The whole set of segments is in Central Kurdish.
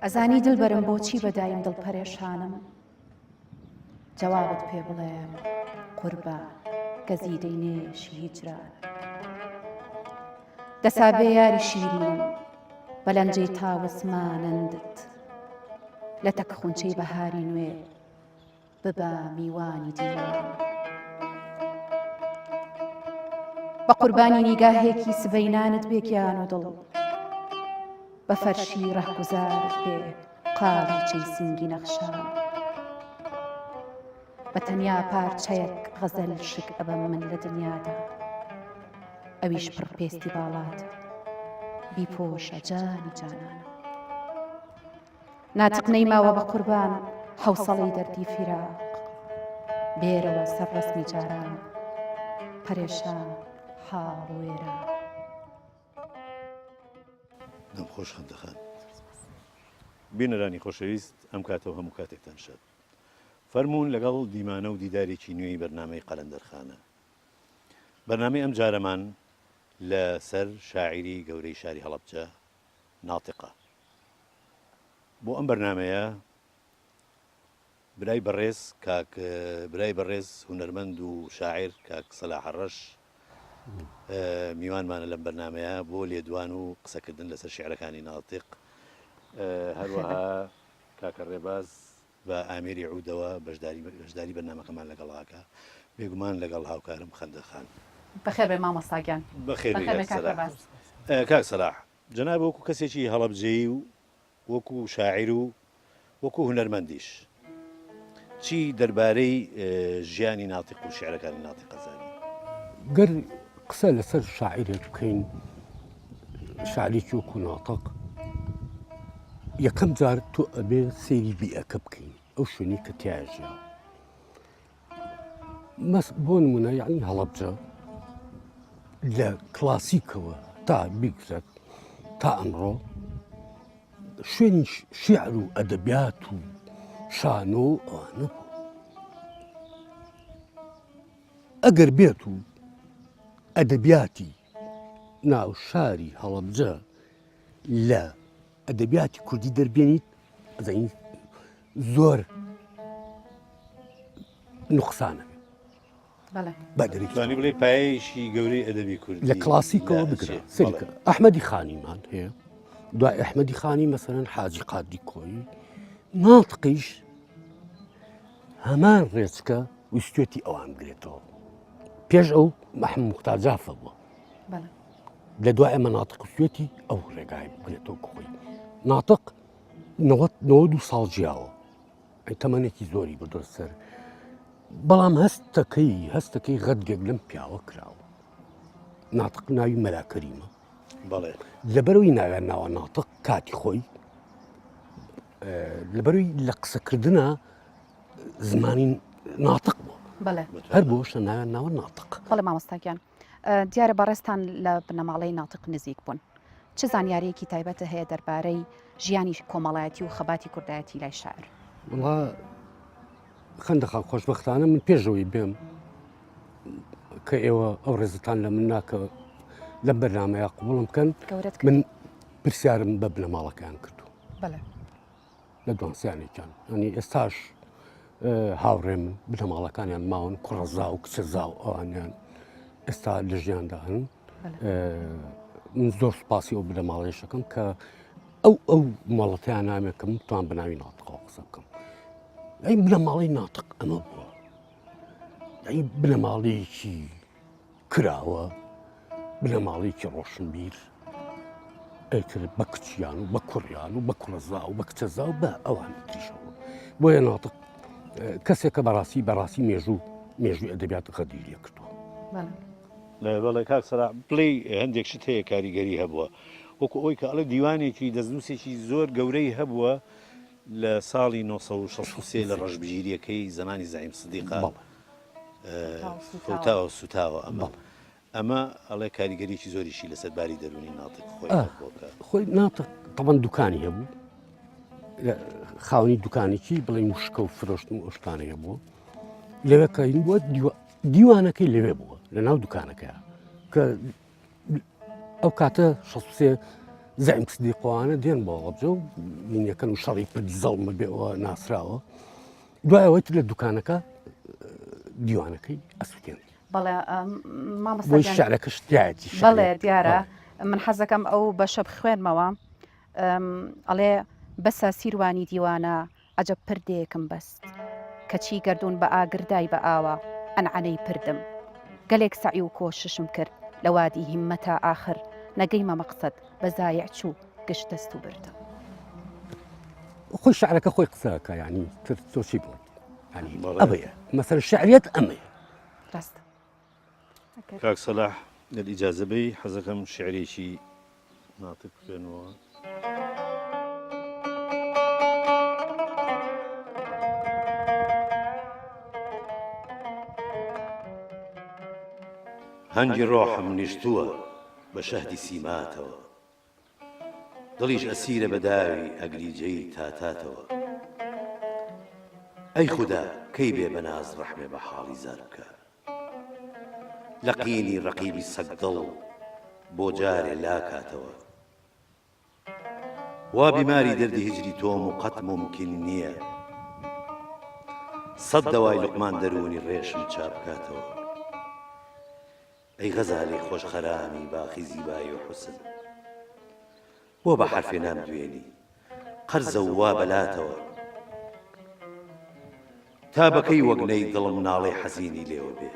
ئەزانی دڵبەرم بۆچی بەدایم دڵپەرێشانم جەوابت پێ بڵێم قوربە گەزی دەینێشی هیجران دەسا بێ یاری شیرین بەلەنجەی تاوسمانەندت لە تەک خونچەی بەهاری نوێ ببە میوانی دیوان بە قوربانی نیگاهێکی سبەینانت بێ گیان و دڵ بە فەرشی ڕەهگوزارت بێ قاڵیچەی سنگی نەخشان بە تەنیا پارچەیەک غەزەل شک ئەبەم من لە دنیادا ئەویش پڕ پێستی باڵات بیپۆشە جانی جانانە ناتق نەیماوە بە قوربان حەوسەڵەی دەردی فیراق بێرەوە سەر ڕەسمی جاران پەرێشان حاڵ وێرە دەمخۆش خەندەخان بینەرانی خۆشەویست ئەم کاتەوە هەموو کاتێکتان شەد فەرموون لەگەڵ دیمانە و دیدارێکی نوێی بەرنامەی قەلەندەرخانە بەرنامەی ئەم جارەمان لە سەر شاعیری گەورەی شاری هەڵەبجە ناتقە بۆ ئەم بەرنامەیە برای بەڕێز کاک برای بەڕێز هونەرمەند و شاعیر کاک سەلاح ڕەش میوانمانە لەم بەرنامەیە بۆ لێدوان و قسەکردن لەسەر شیعرەکانی ناتق هەروەها کاکە ڕێباز بە ئامێری عودەوە بەشداری بەرنامەکەمان لەگەڵاکە بێگومان لەگەڵ هاوکارم خەندەخان بەخێر بێ مامۆستاگیان بەخێر کاک سەلاح جەناب وەکو کەسێکی هەڵەبجەیی و وەکو شاعیر و وەکو هونەرمەندیش چی دەربارەی ژیانی ناتق و شیعرەکانی ناتق زانی گەر قسە لەسەر شاعیرێک بکەین شاعرێکی وەکو ناتق یەکەم جار تۆ ئەبێ سەیری بیئەکە بکەین ئەو شوێنی کە تیاژە بۆ نمونە یعنی هەڵەبجە لە کلاسیکەوە تا بیگزێت تا ئەمڕۆ شوێنی شیعر و ئەدەبیات و شانۆ ئەوانە بوو ئەگەر بێت و ئەدەبیاتی ناو شاری هەڵەبجە لە ئەدەبیاتی کوردی دەربێنیت ئەزانیت زۆر نوقسانە بەدەریتوانی بڵێ پایەیەکی گەورەی ئەدەبی کوردی لە کلاسیکەوە بگرە سەریکە ئەحمەدی خانیمان هەیە دوای ئەحمەدی خانی مەسەرەن حاجی قادری کۆیی ناتقیش هەمان ڕێچکە ویستێتی ئەوان بگرێتەوە پێش ئەو مەحموود موختار جافە بووە لە دوای ئەمە ناتق ویستێتی ئەو ڕێگای بگرێتەوە خۆی ناتق 92 ساڵ جیاوە تەمەنێکی زۆری بەدۆست سەر بەڵام هەستەکەی غەدگێک لەم پیاوە کراوە ناتق ناوی مەلاکەریمە لەبەرەوەی ناویان ناوە ناتق کاتی خۆی لەبەرەوەی لە قسەکردنە زمانی ناتق بووە هەر بۆشە ناویان ناوە ناتق بەڵێ مامۆستاگیان دیارە بەڕێستان لە بنەماڵەی ناتق نزیک بوون چ زانیارەیەکی تایبەتە هەیە دەربارەی ژیانی کۆمەڵایەتی و خەباتی کوردایەتی لای شاعر وڵا خەندەخان خۆشبەختانە من پێشەوەی بێم کە ئێوە ئەو ڕێزتان لە من ناکە لەم بەرنامەیە قوبوڵم بکەن من پرسیارم بە بنەماڵەکەیان کردو لە دوانسیانێکیان ئەنی ئێستاش هاوڕێم بنەماڵەکانیان ماون کوڕەزا و کچەزا و ئەوانیان ئێستا لە ژیاندا هەن من زۆر سوپاسی ئەو بنەماڵەیەشەکەم کە ئەو ماڵەتیان نامێکم توان بەناوی ناتقەوە قسە بکەم ئەی بنەماڵەی ناتق ئەمە بووە ئەی بنەماڵەیەکی کراوە بنەماڵەیەکی ڕۆشنبیر ئەیتر بە کچیان و بە کوڕیان و بە کوڕەزا و بە کچەزا و بە ئەوان تریشەوە بۆیە ناتق کەسێکە بەڕاستی مێژووی ئەدەبیات غەدیریە کردووە بەڵێ کاک سەلاح بڵێ هەندێک شت هەیە کاریگەری هەبووە وەکو ئەوی کە ئەڵێ دیوانێکی دەستنووسێکی زۆر گەورەی هەبووە لە ساڵی 1963 لە ڕەشبگیریەکەی زمانی زەعیم سدیقا فوتاوە سوتاوە ئەمە ئەڵێ کاریگەریی زۆریشی لەسەر باری دەرونی ناتق خۆی ناتق تەوان دوکانی هەبوو خاوەنی دوکانێکی بڵێ وشکە و فرۆشتن و ئۆشتانەیە بووە لەوێ کەین بووە دیوانەکەی لەوێ بووە لە ناو دوکانەکەیە کە ئەو کاتە 63 زعیم سدیقوانە دێن بۆ ڕەبجە و مینەکەن و شەڕی پردی زەڵمە بێەوە ناسراوە دوایەوەیت لە دوکانەکە دیوانەکەی ئەسووتێن بەڵێ بۆی مامۆستا شعرەکەش دیایەتی بەڵێ دیارە من حەزەکەم ئەو بەشە بخوێنمەوە ئەڵێ بەسە سیروانی دیوانە عەجەب پردێکم بەست کەچی گەردوون بە ئاگردای بە ئاوە ئەنعەنەی پردم گەلێک سەعی و کۆششم کرد لە وادی هیممەتە ئاخر نەگەیمە مەقسەد بە زایع چوو گشت دەست و بردم خۆی شعرەکە خۆی قسەکە ینی تر تۆچی بڵێ ینی ئەبەیە مەسەر شعریەت ئەمەیە ڕاستە کاک سەلاح ئیجازەبەی حەزەکەم شعرێکی ناتق بکەنەوە هەنگی ڕۆحم نیشتووە بە شەهدی سیماتەوە دڵیش ئەسیرە بە داوی ئەگریجەی تاتاتەوە ئەی خودا کەی بێ بەناز ڕەحمێ بە حاڵی زار بکە لە قینی ڕەقیبی سەگدڵ بۆ جارێ لاکاتەوە وا بیماری دەردی هیجری تۆم و قەت ممکن نییە سەد دەوای لوقمان دەرونی ڕێشم چاپکاتەوە ئەی غەزالی خۆش خەرامی باخی زیبایی و حوسن بۆ بە حرفێ نام دوێنی قەرزە و وا بەلاتەوە تا بەکەی وەگنەی دڵم ناڵێ حەزینی لێوە بێ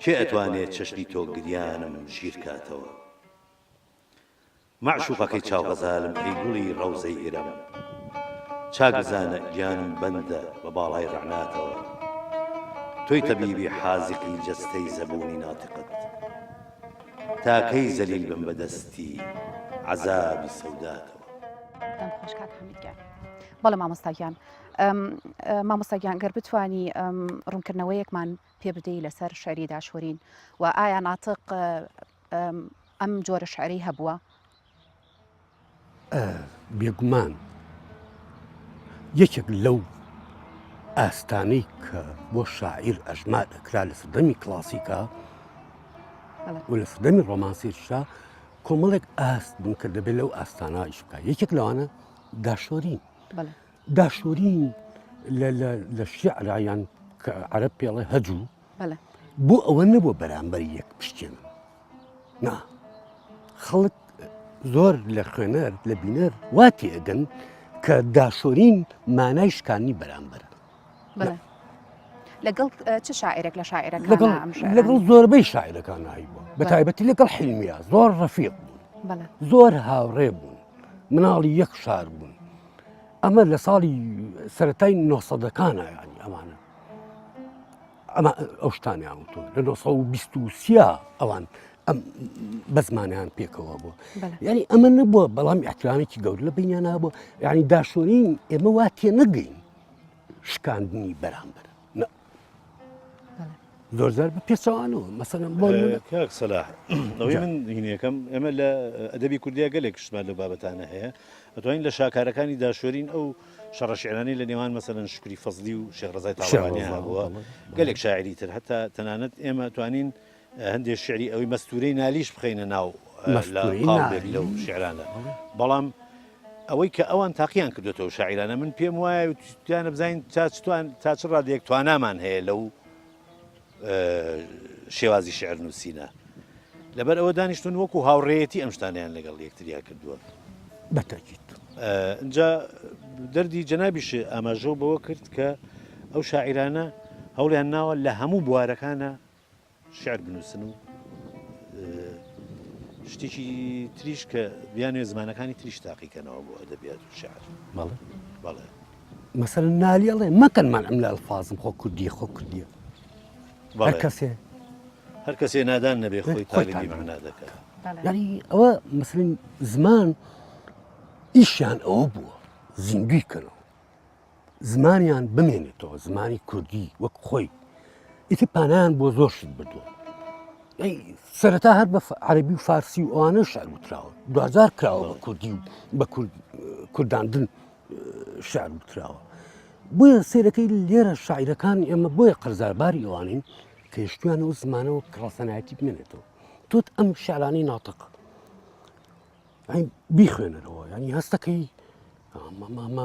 کێ ئەتوانێت چەشنی تۆ گریانم ژیر کاتەوە معشوقەکەی چاو غەزالم ئەی گوڵی ڕەوزەی ئێرەم چاگزانە گیانم بەندە بە باڵای ڕەعناتەوە تۆی تەبیبی حازقی جەستەی زەبوونی ناتقت تاکەی زەلیل بم بەدەستی عەزابی سەوداتەوە دەم خۆش کاک حەمیدگیان بەڵێ مامۆستاگیان مامۆستاگیان گەر بتوانی ڕوونکردنەوەیەکمان پێ بدەی لەسەر شعری داشوەرین و ئایا ناتق ئەم جۆرە شعری هەبووە بێگومان یەکێک لەو ئاستانەی کە بۆ شاعیر ئەژمار دەکرا لە سەردەمی کلاسیکە و لە سەردەمی ڕۆمانسیشا کۆمەڵێک ئاست بوون کە دەبێت لەو ئاستانایش بکە یەکێک لەوانە داشۆرین داشۆرین لە شیعرایان کە عەرەب پێڵێ هەجوو بۆ ئەوە نەبووە بەرامبەر یەک پشتێن نا خەڵک زۆر لە خوێنەر لە بینەر وا تێگەن کە داشۆرین مانای شکانی بەرامبەرە لەگەڵ چ شاعرێک لە شاعرەکە لەگەڵ زۆربەی شاعرەکان نایی بووە بە تایبەتی لەگەڵ حیلمیە زۆر ڕەفیق بوون زۆر هاوڕێ بوون مناڵی یەک شار بوون ئەمە لە ساڵی سەرەتای 900ەکانە ینی ئەمانە ئەمە ئەو شتانیان وتۆ لە 1920 ئەوان ئەم بە زمانیان پێکەوە بووە یعنی ئەمە نەبووە بەڵام احترامێکی گەور لە بینیان نابووە یعنی داشۆرین ئێمە وا تێ نەگەین شکاندنی بەرامبەر زۆر زار بە پێچەوانەوە مەسەلەن بۆ کاک سەلاح ئەوەی من هینیەکەم ئێمە لە ئەدەبی کوردیا گەلێک شتمان لە بابەتانە هەیە ئەتوانین لە شاکارەکانی داشۆرین ئەو شەڕە شیعرانەی لە نێوان مەسەلەن شکری فەزلی و شێخ ڕەزای تاوانی هەبووە گەلێک شاعری تر هەتا تەنانەت ئێمە توانین هەندێک شعری ئەوەی مەستورەی نالیش بخەینە ناو قاڵێک لەو شیعرانە بەڵام ئەوەی کە ئەوان تاقییان کردوێتەوە شاعرانە من پێم وایە توانە بزانین تا چ ڕادێک توانامان هەیە لەو شێوازی شعر نووسینە لەبەر ئەوە دانیشتون وەکو هاوڕێیەتی ئەم شتانیان لەگەڵ یەکتریا کردووە بەتاکید اینجا دەردی جەنابیش ئاماژە بەوە کرد کە ئەو شاعرانە هەوڵیان ناوە لە هەموو بوارەکانە شعر بنووسن و شتێکی تریش کە بیانوێ زمانەکانی تریش تاقیکەنەوە بۆ ئەدەبیات و شعر بەڵێ مەسەلەن نالیەڵێ مەکەنمان ئەم لە ئەلفازم خۆ کوردیە خۆ کوردیە هەر کەسێ نادان نەبێ خۆی تالیبی معنا دەکات یعنی ئەوە مەسەلەن زمان ئیشیان ئەوە بووە زیندوی کەنەوە زمانیان بمێنێتەوە زمانی کوردی وەک خۆی ئیتر پانایان بۆ زۆر شت بردووە سەرەتا هەر بە عەرەبی و فارسی و ئەوانە شعر وتراوە دوزار کراوە بە کوردی و بە کورداندن شعر وتراوە بۆیە سێرەکەی لێرە شاعیرەکان ئێمە بۆیە قەرزارباری ئەوانین کە هێشتویانەوە زمانەوە کڕاسەنایەتی بمێنێتەوە تۆت ئەم شعرانی ناتق ئەی بیخوێنەرەوە ینی هەستەکەی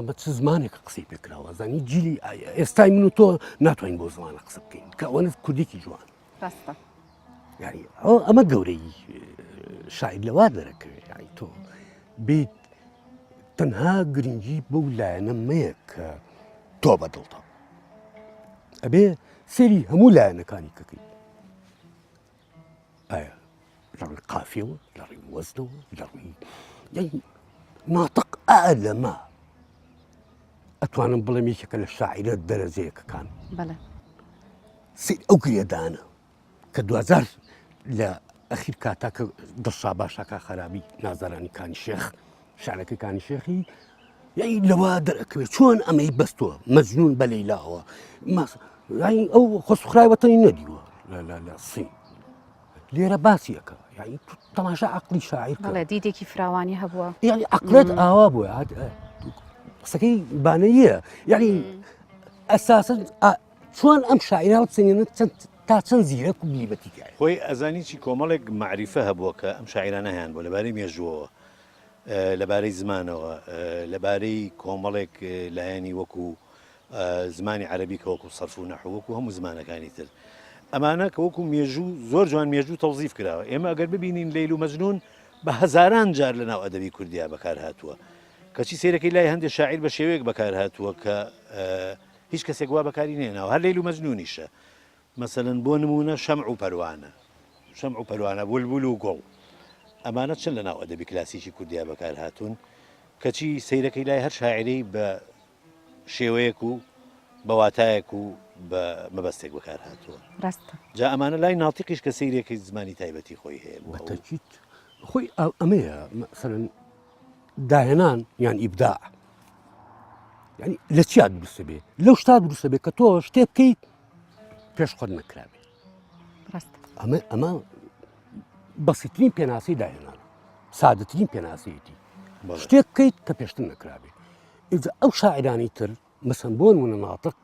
مە چ زمانێک قسەی پێکراوە زانی جیلی ئێستای من و تۆ ناتوانین بۆ زمانە قسە بکەین کە ئەوەنە کوردێکی جوان ڕاستە یعنی ئەمە گەورەی شاعیر لەوا دەرەکەوێت یعنی تۆ بیت تەنها گرنگی بەو لایەنە مەیە کە تۆ بەدڵتە ئەبێ سێری هەموو لایەنەکانی کەکەیت ئایا لە ڕووی قافیەوە لە ڕووی وەزنەوە لە ڕووی یعنی ناتق ئەلەما ئەتوانم بڵێم یەکێکە لە شاعیرە دەرەجەیەکەکان بەڵێ سیر ئەو گرێدانە کە دوزار لە ئەخیر کاتا کە دڵشا باشاکە خراپی نازارانی کانی شێخ شارەکەی کانی شێخی یعنی لەوە دەرەکەوێت چۆن ئەمەی بەستووە مەجنون بە لەیلاوە ئەو خۆسوخرایوەتەنی نەدیوە لە سین لێرە باسیەکە یعنی تەماشا عقلی شاعیر بەڵێ دیدێکی فراوانی هەبووە یعنی عقلت ئاوا بووە قسەکەی بانەیە یعنی ئەساسن چۆن ئەم شاعیراوە چێنێت تا چەند زیرەک و بیبەتیکای خۆی ئەزانیی کۆمەڵێک معریفە هەبووە کە ئەم شاعیرانە هیان بۆ لەبارەی مێژووەوە لەبارەی زمانەوە لەبارەی کۆمەڵێک لایەنی وەکو زمانی عەربی کە وەکو سەرف و نەحو وەکو هەموو زمانەکانی تر ئەمانە کە وەکو مێژوو زۆر جوان مێژوو تەوزیف کراوە ئێمە ئەگەر ببینین لەیل و مەجنون بە هەزاران جار لەناو ئەدەبی کوردیا بەکار هاتووە کەچی سیرەکەی لای هەندێک شاعیر بە شێوەیەک بەکار هاتووە کە هیچ کەسێک وا بەکاری نێناوە هەر لەیل و مەجنونیشە مەسەلەن بۆ نمونە شەمع و پەروانە بولبول و گوڵ ئەمانە چەند لەناو ئەدەبی کلاسیکی کوردیا بەکار هاتوون کەچی سیرەکەی لای هەر شاعیرەی بە شێوەیەک و بەواتایەک و بە مەبەستێک بەکار هاتووە ڕاستە جا ئەمانە لای ناتیقیش کە سیرێکی زمانی تایبەتی خۆی هەیە بەتەکیت خۆی ئەمەیە مەسەرەن داهێنان یان ئیبداع ینی لە چیا دروستە بێ لەو شتا دروستە بێ کە تۆ شتێ بکەیت پێش خۆت نەکرابێ ڕاستە ئەمە بەسیترین پێناسی داهێنان سادەترین پێناسیەتی شتێک بکەیت کە پێشتر نەکرابێ ئیجا ئەو شاعرانی تر مەسەن بۆ نمونە ناتق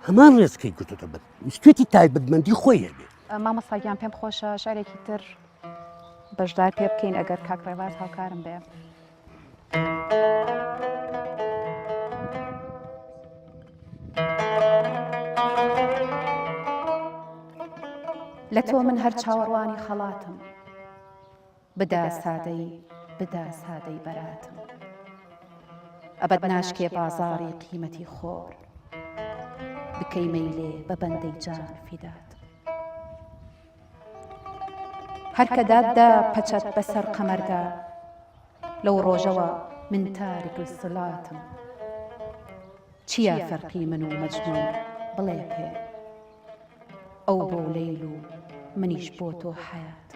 هەمان ڕێزکەی گرتوتە بەر شتێتی تایبەتمەندی خۆی هەبێ مامەساگیان پێم خۆشە شارێکی تر بەشدار پێ بکەین ئەگەر کاکڕێواز هاوکارم بێ لە تۆ من هەر چاوەڕوانی خەڵاتم بدا سادەی بەراتم ئەبەد ناشکێ بازاڕی قیمەتی خۆر بکەی مەیلێ بە بەندەی جان فیدات هەر کە داددا پەچەت بەسەر قەمەردا لەو ڕۆژەوە من تارک السڵاتم چییە فەرقی من و مەجنون بڵێ پێ ئەو بۆ لەیل و منیش بۆ تۆ حەیات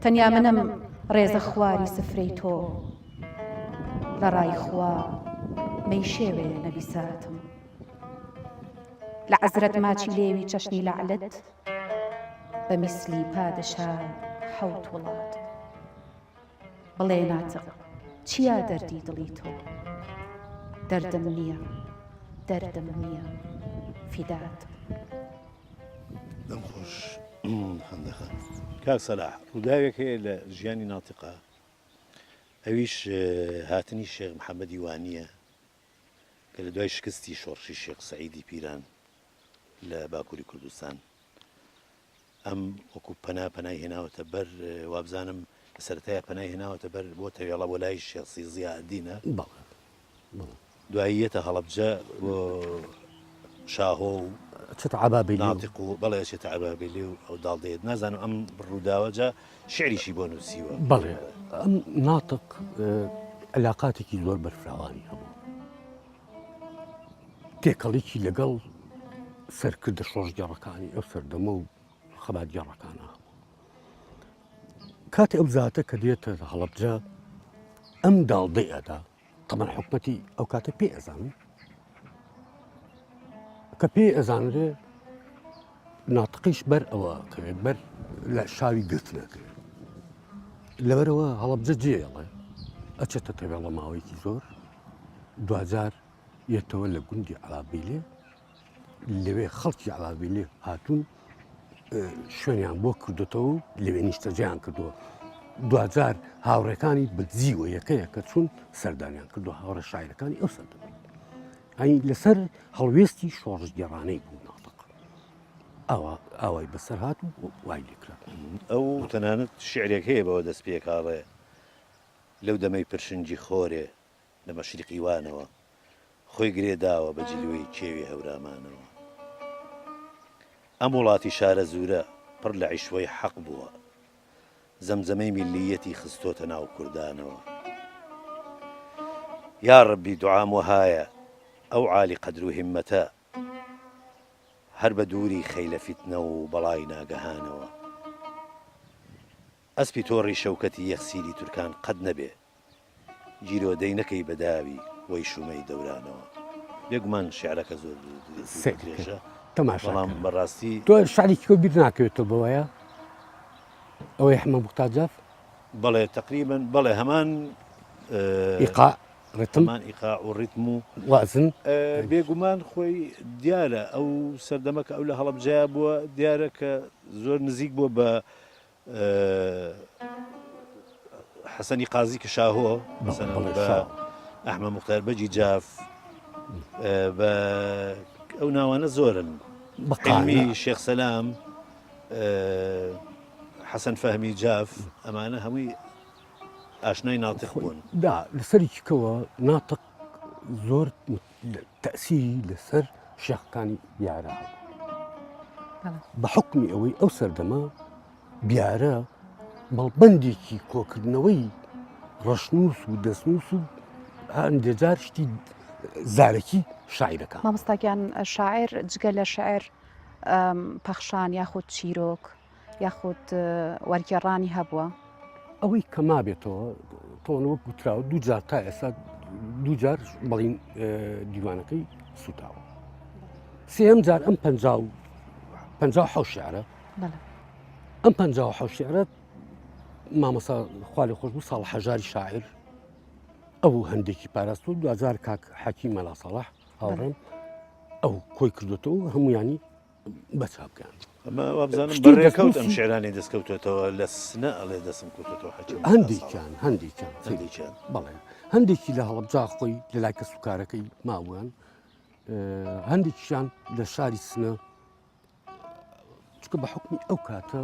تەنیا منم ڕێزە خواری سفرەی تۆ لە ڕای خوا مەی شێوێ نەبیساتم لە عەزرەت ماچی لێوی چەشنی لەعلت بە میسلی پادەشای حەوت وڵات بڵێ ناتق چییە دەردی دڵی تۆ دەردم نییە فیدات دەم خۆش هەندەخە کاک سەلاح ڕووداوێک هەیە لە ژیانی ناتقە ئەویش هاتنی شێخ محەممەدی وانییە کە لە دوای شکستی شۆڕشی شێخ سەعیدی پیران لە باکووری کوردستان ئەم وەکو پەنای هێناوەتە بەر وابزانم لە سەرەتایە پەنای هێناوەتە بەر بۆ تەوێڵە بۆ لای شێخسی زیادینە دواییەتە هەڵەبجە بۆ شاهۆ و ناتق و بەڵێ چێتە عەبابێلی و ئەو داڵدەیەت نازانم ئەم ڕووداوەجا شعریشی بۆ نووسیوە بەڵێ ئەم ناتق علاقاتێکی زۆر بەرفراوانی هەبوو تێکەڵێکی لەگەڵ سەرکردە شۆژگەڕەکانی ئەو سەردەمە و خەبات گەڕەکانە هەبوو کاتی ئەو زاتە کە دێتە هەڵەبجە ئەم داڵدەی ئەدا تەمەن حکومەتی ئەو کاتە پێ ئەزانن کە پێ ئەزانرێ ناتقیش بەر ئەوە کەوێت بەر لە شاوی گرت نەکرێت لەبەرەوە هەڵەبجە جێڵێ ئەچێتە تەوێڵە ماوەیەکی زۆر دوجار یەتەوە لە گوندی عەبابیلێ لەوێ خەڵکی عەبابیلێ هاتوون شوێنیان بۆ کردوتەوە و لەوێ نیشتەجیان کردووە. دوجار هاوڕێکانی بەجیوە یەکەیە کە چون سەردانیان کردو هاوڕە شاعرەکانی ئەو سەردەمی. ئەین لەسەر هەڵوێستی شۆڕژ گێڕانەی بوو ناتەق. ئەوەی بەسەر هات و وای لێکرا. ئەو تەنانەت شعرێک هەیە بەوە دەست پێکاڵێ لەو دەمەی پرشنجی خۆرێ لە مەشریقی وانەوە خۆی گرێداوە بە جلوەی کێوی هەورامانەوە. ئەم وڵاتی شارە زورە پڕ لە عیشوەی حەق بووە، زەمزەمەی میلیەتی خستۆتە ناو کوردانەوە. یا ڕەبی دوعام وەهایە ئەو عالی قەدر و هیممەتە هەر بە دووری خەیلە فیتنە و بەڵای ناگەهانەوە. ئەسپی تۆڕی شەوکەتی یەخسیری تورکان قەت نەبێ، گیرۆدەی نەکەی بەداوی وەی شومەی دەورانەوە. بێگومان شعرەکە زۆر درێژە تەماشاڵام بەڕاستی تۆ شعرێکی بیر ناکەوێتەوە بەوەیە ئەوەی حمە موختاجاف بەڵێ تقریبا بەڵێ هەمان ئیقا ڕتم هەمان ئیقا و ڕیتم و وازن بێگومان خۆی دیارە ئەو سەردەمەکە ئەو لە هەڵەبجیا بووە دیارە کە زۆر نزیک بووە بە حەسەنی قازی کە شاهۆ بە ئەحمە موختار بەجی جاف بە ئەو ناوانە زۆرن بەقامی شێخ سەلام حەسەن فەهمی جاف ئەمانە هەمووی ئاشنای ناتق بوون. لەسەرێکیکەوە ناتق زۆر تەسیری لەسەر شێخەکانی بیارە بە حکمی ئەوەی ئەو سەردەما بیارە بەڵبەندێکی کۆکردنەوەی ڕەشنووس و دەستنووس و هەندێجار شتی زارەکی شاعیرەکە. مامۆستاگیان شاعر جگە لە شعر پەخشان یاخود چیرۆک یاخود وەرگێڕانی هەبووە. ئەوەی کەما بێتەوە تۆنەوە گوتراوە دووجار تا ئێستا دووجار بەڵین دیوانەکەی سوتاوە. سێم جار ئەم 50 شعرە ئەم 50 شعرە مامەسا خوالی خۆش بوو ساڵ هەژاری شاعر ئەو هەندێکی پاراست و دوجار کاک حەکی مەلا سەڵاح هاوڕێم ئەو کۆی کردوێتەوە هەمویانی بەچاپکەیان. ئەمە وابزانم بەڕێکەوت ئەم شعرانی دەستکەوتێتەوە لە سنە ئەڵێ دەسم کەوتێتەوە حەکی هەندێکیان بەڵێ هەندێکی لە هەڵەبجا خۆی لە لای کەس و کارەکەی ماوەیان هەندێکیشان لە شاری سنە چکە بە حکمی ئەو کاتە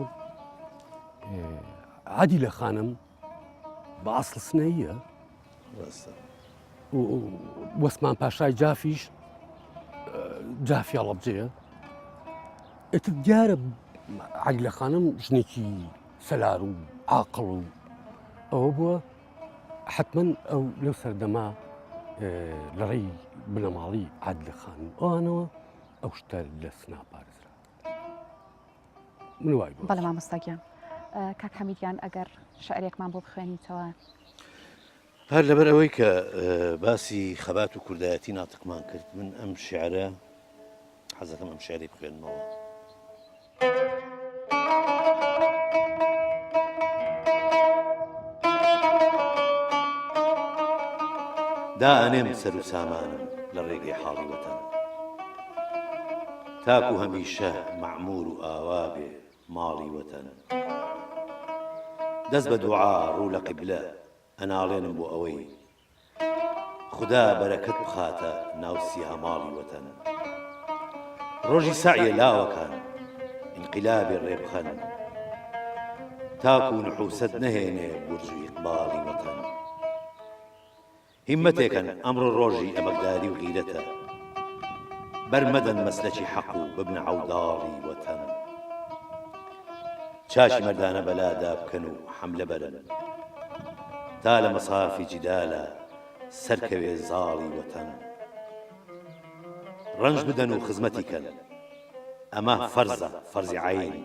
عادی لە خانم بە ئاسڵ سنەیە وەسمان پاشای جافیش جافی هەڵەبجەیە ئێتر دیارە عادی لە خانم ژنێکی سەلار و عاقڵ و ئەوە بووە حتمما ئەو لەو سەردەما لە ڕێی بنەماڵی عادی لە خانم ئەوانەوە ئەو شتە لە سنا پارێزرا. من وای بوو. بەڵێ مامۆستاگیان کاک حەمیدیان ئەگەر شعرێکمان بۆ بخوێنیتەوە هەر لەبەر ئەوەی کە باسی خەبات و کوردایەتی ناتقمان کرد من ئەم شعرە حەزەکەم ئەم شعری بخوێنمەوە. دائنێم سەر و سامانم لە ڕێگەی حاڵی وەتەن تاکو هەمیشە مەعمور و ئاوا بێ ماڵی وەتەن دەست بە دوعا ڕوو لە قیبلە ئەناڵێنم بۆ ئەوەی خدا بەرەکەت بخاتە ناو سیها ماڵی وەتەن ڕۆژی سعیە لاوەکان انقلابی ڕێبخەن تاکو نحوست نەهێنێ بورج و ئیقباڵی وەتەن هیمەتێکن ئەمڕۆ ڕۆژی ئەمەکداری و غیرەتە بەرمەدەن مەسلەکی حەق و ببنە عەوداڵی وەتەن چاشی مەردانە بەلادا بکەن و حەملە بەرن تا لە مەسافی جیدالە سەرکەوێ زاڵی وەتەن ڕەنج بدەن و خزمەتی کەن ئەمە فەرزە فەرزی عەین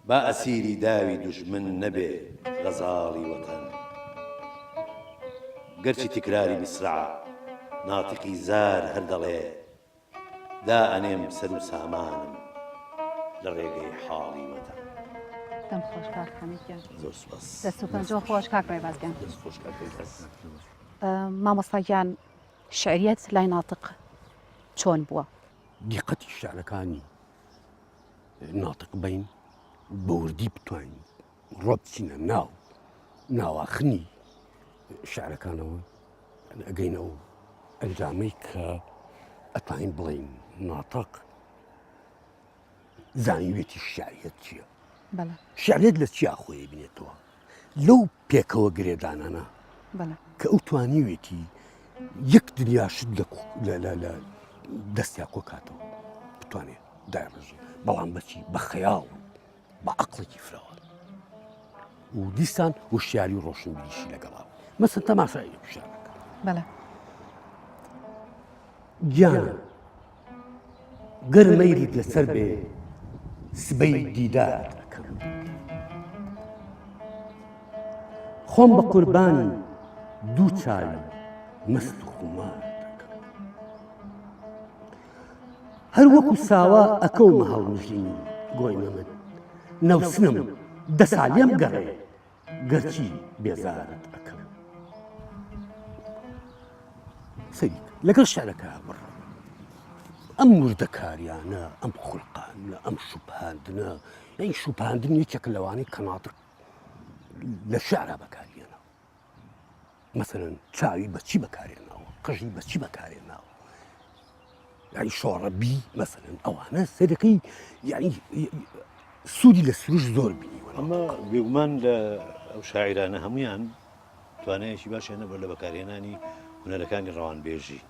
با ئەسیری داوی دوژمن نەبێ غەزاڵی وەتەن گەرچی تکراری میسرعە ناتقی زار هەر دەڵێ دا ئەنێم سەر و سامانم لە ڕێگەی حاڵی وەتەن. دەم خۆش کاک حەمیدیان زۆر سوپاس. دەست و پەنجۆ خۆش کاک ڕێبازگیان. دەست خۆش کاک ڕێباز. مامۆستاگیان شعریەت لای ناتق چۆن بووە؟ دیقەتی شعرەکانی ناتق بین بەوردی بتوانین ڕۆ بچینە ناواخنی شعرەکانەوە ئەگەینەوە ئەنجامەی کە ئەتوانین بڵین ناتق زانیوێتی شعریەت چییە؟ شعرێت لە چیا خۆی بینێتەوە لەو پێکەوە گرێدانانە کە ئەو توانیوێتی یەک دنیاشت لە دەستیا کۆکاتەوە بتوانێت داڕژی بەڵام بەچی بە خەیاڵ بە عەقڵێکی فراوان و دیسان وشیاری و ڕۆشنبیریشی لەگەڵا مەسەن تەماشای شارەکە گیانە گەرمەیریت لەسەر بێ سبەی دیدار دەکەم خۆم بە قوربانی دوو چاوی مەست و خومار دەکەم هەر وەکو ساوا ئەکەومە هەڵمژینی گۆی نەمن نەوسنم دە ساڵێم گەڕێ گەرچی بێزارت ئەکەم سەریک لەگەڵ شعرەکە بڕە ئەم وردەکاریانە ئەم خوڵقانە ئەم شوپاندنە یعنی شوپاندن یەکێک لەوانەی کە ناتق لە شعرا بەکارهێنا مەسەلەن چاوی بەچی بەکارهێناوە قژی بەچی بەکارهێناوە یعنی شۆڕەبی مەسەلەن ئەوانە سەرەکەی یعنی سوودی لە سروش زۆر بینیوە ئەمە بێگومان لە ئەو شاعرانە هەمویان توانایەکی باش هێنە بەر لە بەکارهێنانی هونەرەکانی ڕەوانبێژی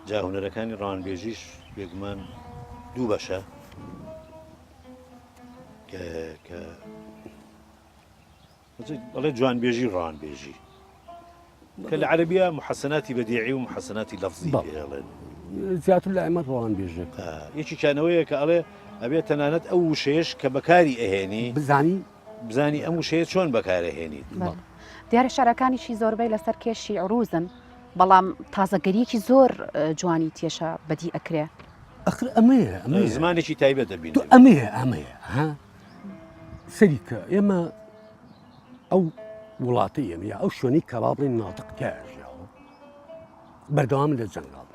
جا هونەرەکانی ڕەوانبێژیش بێگومان دوو بەشە کە بەڵێ جوانبێژی ڕەوانبێژی کە لە عەرەبیە محەسەناتی بەدیعی و محەسەناتی لەفزی پێڵێن زیاتر لە ئێمە ڕەوانبێژێک یەکی کانەوەیە کە ئەڵێ ئەبێت تەنانەت ئەو وشەیەش کە بەکاری ئەهێنی بزانی ئەم وشەیە چۆن بەکارەهێنیت دیارە شارەکانیشی زۆربەی لەسەر کێشی عروزن بەڵام تازەگەریەکی زۆر جوانی تێشە بەدی ئەکرێ ئەخر ئەمەیە زمانێکی تایبەت دەبین ئەمەیە ها سەریکە ئێمە ئەو وڵاتی ئێمە یا ئەو شوێنەی کە با بڵێن ناتق تیاژیاوە بەردەوام لە جەنگاڵ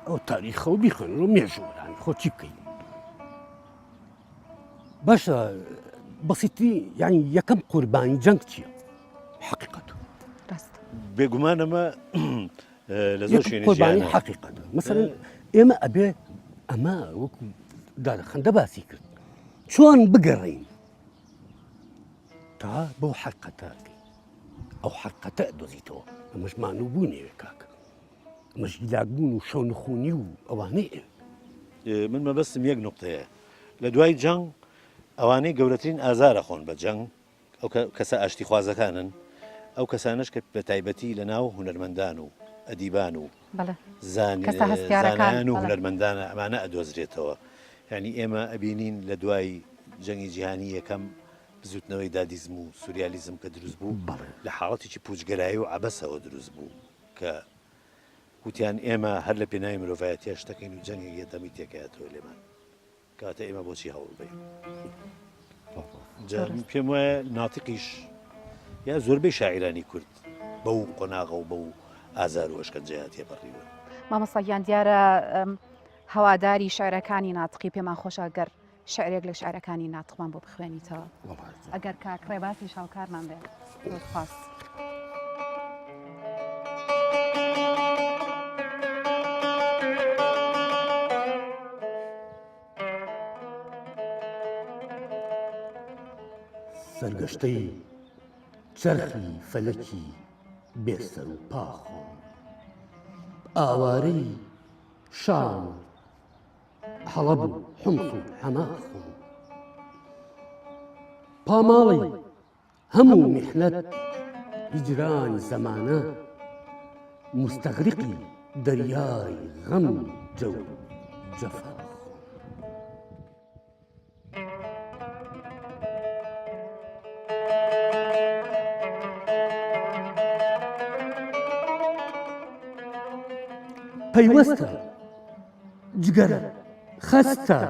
ئەو تاریخە و بیخۆن و مێژوورانی خۆ چی بکەین باشە بەسیتی یعنی یەکەم قوربانی جەنگ چییە؟ حەقیقەت بێگومان ئەمە لە زۆر شوێنی قوربانی حەقیقەتە مەسەلەن ئێمە ئەبێ ئەمە وەکو دادەخەندە باسی کرد چۆن بگەڕین تا بۆ حەقیقەتەکەی ئەو حەقیقەتە دۆزیتەوە ئەمەش مانوو بوو نێوێ کاکە ئەمەش گیلاکبوون و شەو نخوونی و ئەوانەیە من مەبەستم یەک نوقتەیە لە دوای جەنگ ئەوانەی گەورەترین ئازارە خۆن بە جەنگ ئەو کەسە ئاشتی خوازەکانن ئەو کەسانش کە بە تایبەتی لە ناو هونەرمەندان و ئەدیبان و زانایان و هونەرمەندانە ئەمانە ئەدۆزرێتەوە یعنی ئێمە ئەبینین لە دوای جەنگی جیهانی یەکەم بزوتنەوەی دادیزم و سوریالیزم کە دروست بوو لە حاڵەتێکی پوچگەرایی و عەبەسەوە دروست بوو کە وتیان ئێمە هەر لە پێناوی مرۆڤایەتیە شتەکەین و جەنگێک یەدەمی تێکایەتەوە لێمان کاتە ئێمە بۆچی هەوڵ بین پێم وایە ناتقیش یا زۆربەی شاعیرانی کورد بەو قۆناغە و بەو ئازار و ئەشکەنجەیان تێپەڕیوە مامۆستاگیان دیارە هەواداری شعرەکانی ناتقی پێمان خۆشە گەر شعرێک لە شعرەکانی ناتقمان بۆ بخوێنیتەوە ئەگەر کاکڕێ باسی شاوکارمان بێت خواست سەرگەشتەی چەرخی فەلەکی بێسەر و پاخۆم ئاوارەی شام حەڵەب و حومس و حەماخۆم پاماڵی هەموو میحنەت هیجرانی زەمانە مستەغرقی دەریای غەم جەو جەفا پەیوەستە جگەر خەستە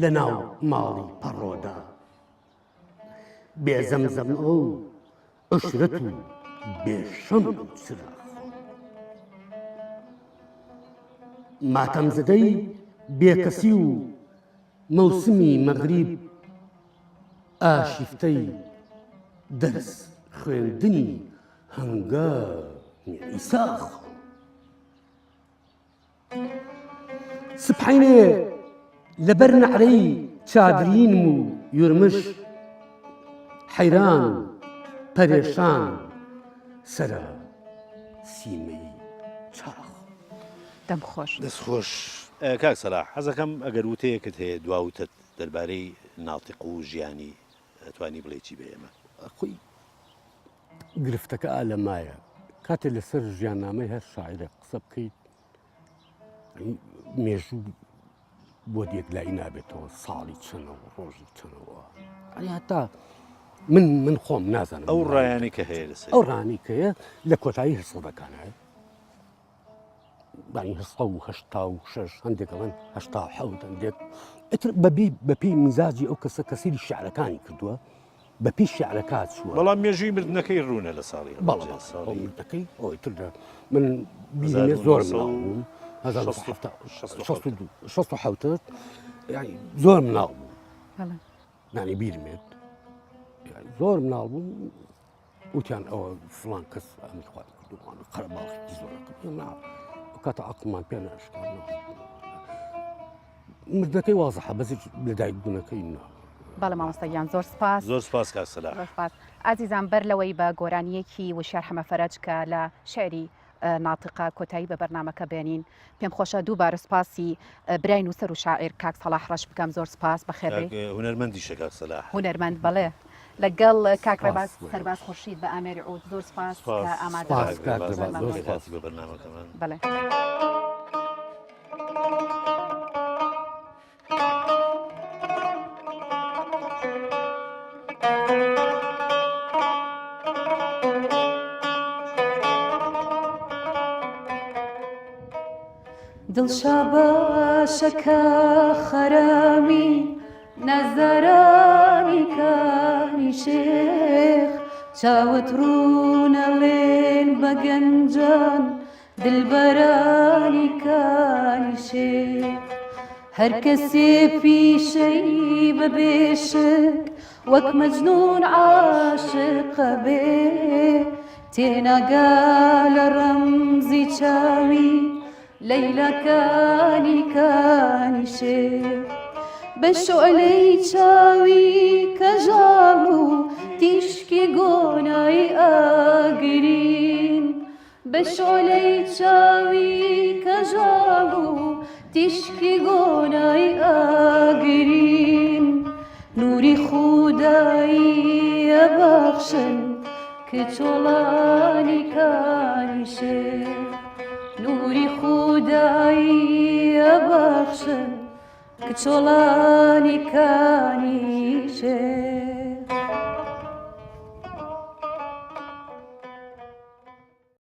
لە ناو ماڵی پەڕۆدا بێزەمزەم ئەو عشرەت و بێشەم چراخۆ ماتەمزدەی بێکەسی و مەوسمی مەغریب ئاشیفتەی دەرس خوێندنی هەنگامی ئیساخ سبحینێ لەبەر نەعرەی چادرینم و یورمش حەیران پەرێشان سەرە سیمەی چاخ دەمخۆش دەستخۆش کاک سەلاح حەزەکەم ئەگەر وتەیەکت هەیە دواوتت دەربارەی ناڵتیق و ژیانی ئەتوانی بڵێ چی بە ئێمە خۆی گرفتەکە ئالەمایە کاتێ لەسەر ژیاننامەی هەر شاعرە قسە بکەیت مێژوو بۆ دیەک لای نابێتەوە ساڵی چەنەوە ڕۆژی چەنەوە هەتا من خۆم نازانم ئەو ڕایانی کە هەیە لەسەر ئەو ڕانی کەیە لە کۆتایی هەسڵەکانە بانی هەستا و هەشتا و شەش هەندێکەڵەن هەشتا حەوت هەندێک ئەتر بەپی میزاجی ئەو کەسە کەسیری شعرەکانی کردووە بەپی شعرەکات چووە بەڵام مێژووی مردنەکەی ڕوونە لە ساڵی بەڵەکەی ئەوی تر من بیزینێ زۆر مناڵبووم 16 زۆر مناڵ بوو نانی بیرمێت زۆر مناڵ بووم وتیان ئەوە فڵان کەس ئەمی خوارد کردووان قەرەباڵی زۆرەکە کاتە عقلمان پێ ناشکان مردنەکەی وازەحە بەزی لەدایک بوونەکەی بەڵێ مامۆستاگیان زۆر سپاس زۆر سپاس کاک سەلاح ئازیزان بەر لەوەی بە گۆرانیەکی وشار حەمەفەرەج کە لە شعری ناتقا کۆتایی بە بەرنامەکە بێنین پێم خۆشە دووبارە سپاسی برای نووسەر و شاعر کاک سەلاح ڕەش بکەم زۆر سپاس بەخێرێ هونەرمەندیشە کاک سەلاح هونەرمەند بەڵێ لەگەڵ کاک ڕێباز سەرباز خورشید بە ئامێری عود زۆر سپاس کە ئامادەکاتی بە بەرنامەکەمان بەڵێ دڵشا باشەکە خەرامی نەزارانی کانی شێخ چاوت ڕوونەڵێن بە گەنجان دلبەرانی کانی شێخ هەر کەسێ پیشەی بەبێشک وەک مەجنون عاشقە بێ تێناگا لە ڕەمزی چاوی لەیلەکانی کانی شێخ بە شعلەی چاوی کەژاڵ و تیشکی گۆنای ئاگرین بە شعلەی چاوی کەژاڵ و تیشکی گۆنای ئاگرین نوری خودایی ئەبەخشن کچۆڵانی کانی شێخ نوری خودایی ئەبەخشن کچۆڵانی کانی شێخ